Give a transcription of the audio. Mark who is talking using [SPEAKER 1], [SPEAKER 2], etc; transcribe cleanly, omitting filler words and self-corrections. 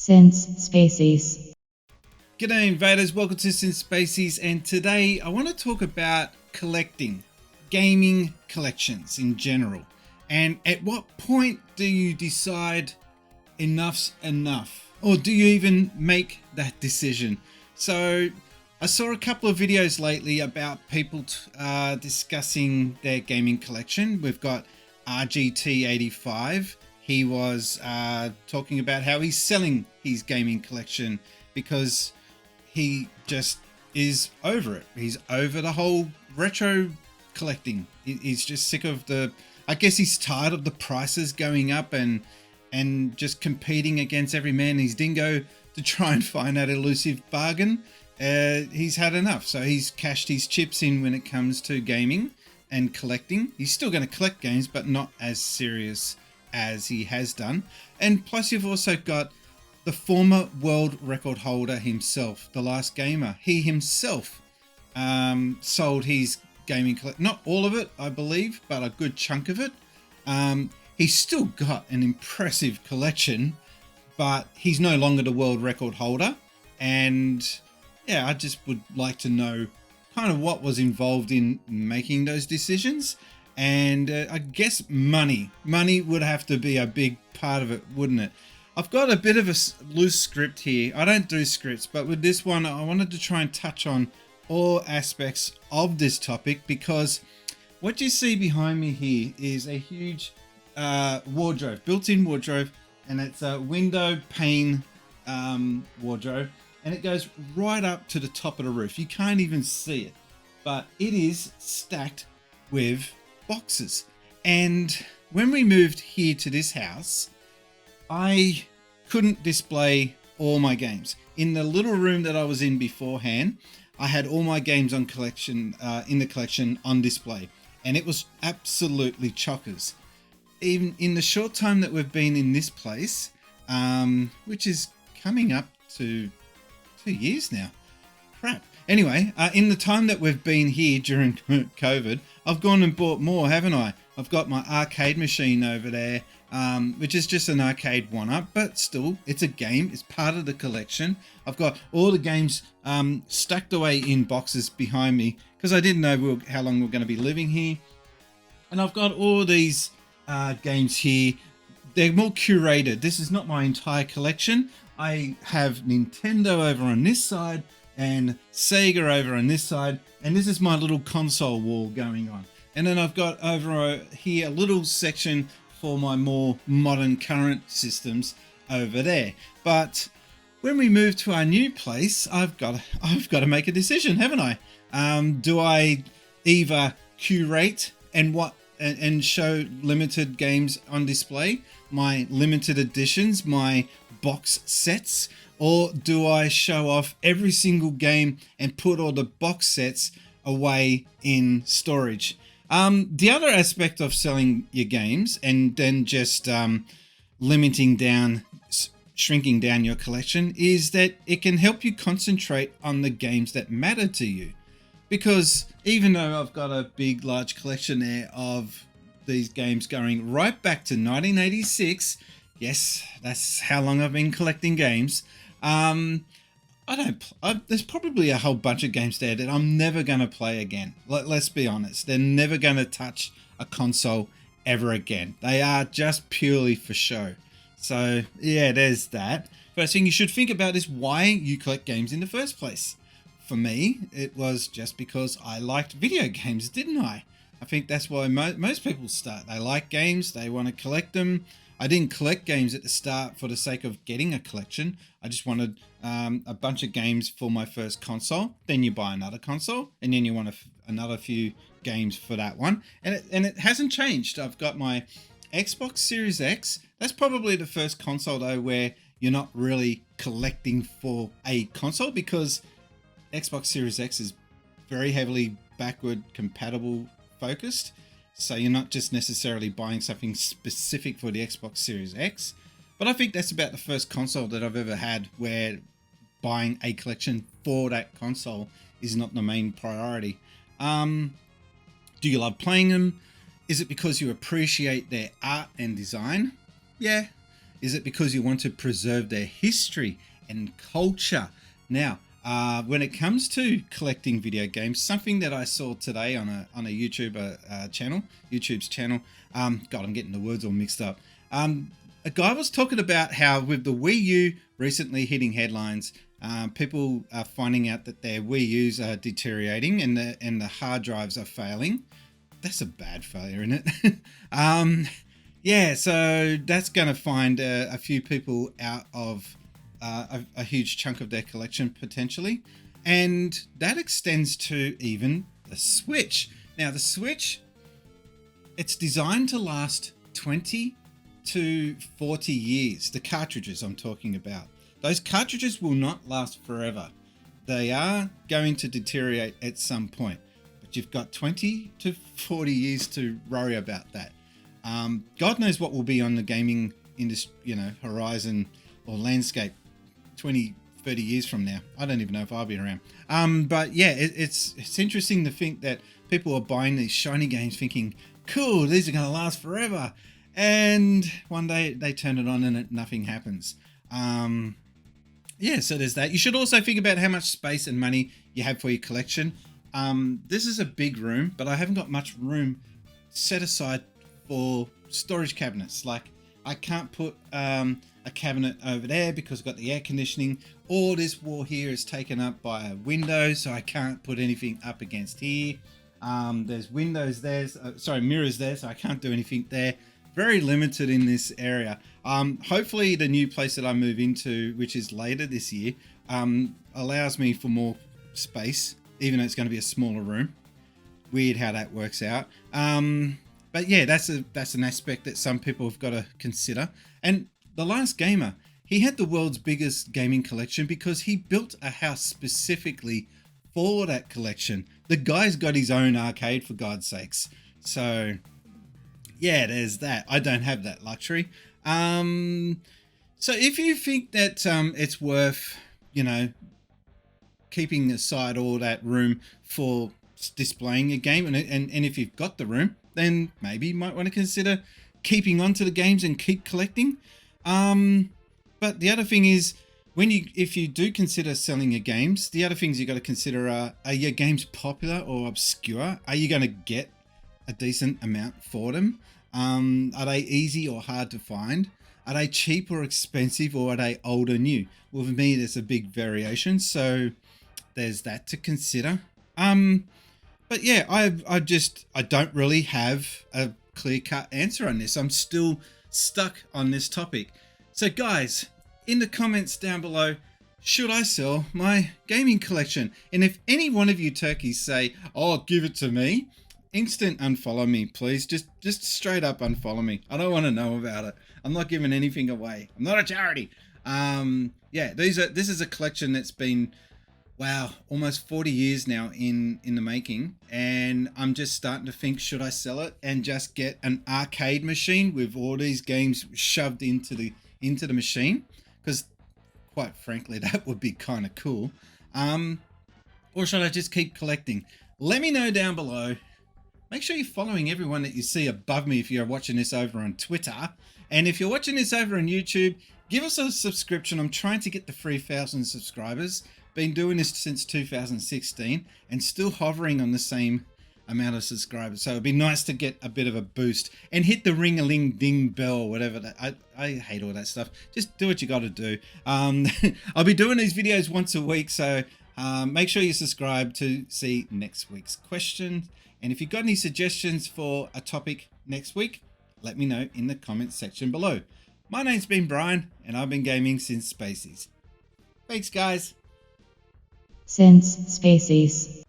[SPEAKER 1] Since Spacies.
[SPEAKER 2] G'day invaders, welcome to Spacies, and today I want to talk about collecting, gaming collections in general, and at what point do you decide enough's enough, or do you even make that decision? So I saw a couple of videos lately about people discussing their gaming collection. We've got RGT85. He was talking about how he's selling his gaming collection because he just is over it. He's over the whole retro collecting. He's just sick of I guess he's tired of the prices going up and just competing against every man and his dingo to try and find that elusive bargain. He's had enough. So he's cashed his chips in when it comes to gaming and collecting. He's still going to collect games, but not as serious as he has done. And plus you've also got the former world record holder himself, The Last Gamer. He himself sold his gaming collection, not all of it I believe, but a good chunk of it. He's still got an impressive collection, but he's no longer the world record holder. And yeah, I just would like to know kind of what was involved in making those decisions. And I guess money would have to be a big part of it, wouldn't it? I've got a bit of a loose script here. I don't do scripts, but with this one, I wanted to try and touch on all aspects of this topic, because what you see behind me here is a huge wardrobe, built-in wardrobe, and it's a window pane wardrobe, and it goes right up to the top of the roof. You can't even see it, but it is stacked with boxes. And when we moved here to this house, I couldn't display all my games. In the little room that I was in beforehand, I had all my games on collection in the collection on display, and it was absolutely chockers. Even in the short time that we've been in this place, which is coming up to 2 years now. Crap. Anyway, in the time that we've been here during COVID, I've gone and bought more, haven't I? I've got my arcade machine over there, which is just an arcade one-up, but still, it's a game. It's part of the collection. I've got all the games stacked away in boxes behind me because I didn't know how long we're going to be living here. And I've got all these games here. They're more curated. This is not my entire collection. I have Nintendo over on this side and Sega over on this side, and this is my little console wall going on. And then I've got over here a little section for my more modern current systems over there. But when we move to our new place, I've got to make a decision, haven't I? Do I either curate and show limited games on display, my limited editions, my box sets, or do I show off every single game and put all the box sets away in storage? The other aspect of selling your games and then just shrinking down your collection is that it can help you concentrate on the games that matter to you. Because even though I've got a big, large collection there of these games going right back to 1986, yes, that's how long I've been collecting games. There's probably a whole bunch of games there that I'm never going to play again. Let's be honest. They're never going to touch a console ever again. They are just purely for show. So yeah, there's that. First thing you should think about is why you collect games in the first place. For me, it was just because I liked video games, didn't I? I think that's why most people start. They like games, they want to collect them. I didn't collect games at the start for the sake of getting a collection. I just wanted a bunch of games for my first console. Then you buy another console, and then you want another few games for that one. And it hasn't changed. I've got my Xbox Series X. That's probably the first console, though, where you're not really collecting for a console, because Xbox Series X is very heavily backward compatible focused. So you're not just necessarily buying something specific for the Xbox Series X. But I think that's about the first console that I've ever had where buying a collection for that console is not the main priority. Do you love playing them? Is it because you appreciate their art and design? Yeah, Is it because you want to preserve their history and culture? Now, when it comes to collecting video games, something that I saw today on a YouTube's channel. God, I'm getting the words all mixed up. A guy was talking about how with the Wii U recently hitting headlines, people are finding out that their Wii U's are deteriorating and the hard drives are failing. That's a bad failure, isn't it? Yeah, so that's going to find a few people out of a huge chunk of their collection potentially. And that extends to even the Switch. Now, the Switch, it's designed to last 20 to 40 years. The cartridges I'm talking about. Those cartridges will not last forever. They are going to deteriorate at some point. But you've got 20 to 40 years to worry about that. God knows what will be on the gaming industry, horizon or landscape 20, 30 years from now. I don't even know if I'll be around. But yeah, it's interesting to think that people are buying these shiny games thinking, cool, these are going to last forever. And one day they turn it on and nothing happens. Yeah, so there's that. You should also think about how much space and money you have for your collection. This is a big room, but I haven't got much room set aside for storage cabinets. Like, I can't put a cabinet over there because I've got the air conditioning, or this wall here is taken up by a window, so I can't put anything up against here. There's windows there, mirrors there, so I can't do anything there. Very limited in this area. Hopefully the new place that I move into, which is later this year, allows me for more space, even though it's going to be a smaller room. Weird how that works out. But yeah, that's an aspect that some people have got to consider. And The Last Gamer, he had the world's biggest gaming collection because he built a house specifically for that collection. The guy's got his own arcade, for God's sakes. So yeah, there's that. I don't have that luxury. So if you think that it's worth, keeping aside all that room for displaying a game, and if you've got the room, then maybe you might want to consider keeping on to the games and keep collecting. But the other thing is, if you do consider selling your games, the other things you got to consider are your games popular or obscure? Are you going to get a decent amount for them? Are they easy or hard to find? Are they cheap or expensive, or are they old or new? Well, for me, there's a big variation, so there's that to consider. But yeah, I don't really have a clear-cut answer on this. I'm still stuck on this topic. So guys, in the comments down below, should I sell my gaming collection? And if any one of you turkeys say, oh, give it to me, instant unfollow me, please. Just straight up unfollow me. I don't want to know about it. I'm not giving anything away. I'm not a charity. Yeah, this is a collection that's been, wow, almost 40 years now in the making, and I'm just starting to think, should I sell it and just get an arcade machine with all these games shoved into the machine? Because quite frankly, that would be kind of cool. Or should I just keep collecting? Let me know down below. Make sure you're following everyone that you see above me if you're watching this over on Twitter. And if you're watching this over on YouTube, give us a subscription. I'm trying to get the 3,000 subscribers. Been doing this since 2016 and still hovering on the same amount of subscribers. So it'd be nice to get a bit of a boost and hit the ring-a-ling-ding bell, whatever that. I hate all that stuff. Just do what you got to do. I'll be doing these videos once a week, so make sure you subscribe to see next week's question. And if you've got any suggestions for a topic next week, let me know in the comments section below. My name's been Brian, and I've been gaming since Spacies. Thanks, guys.
[SPEAKER 1] Since Spacies.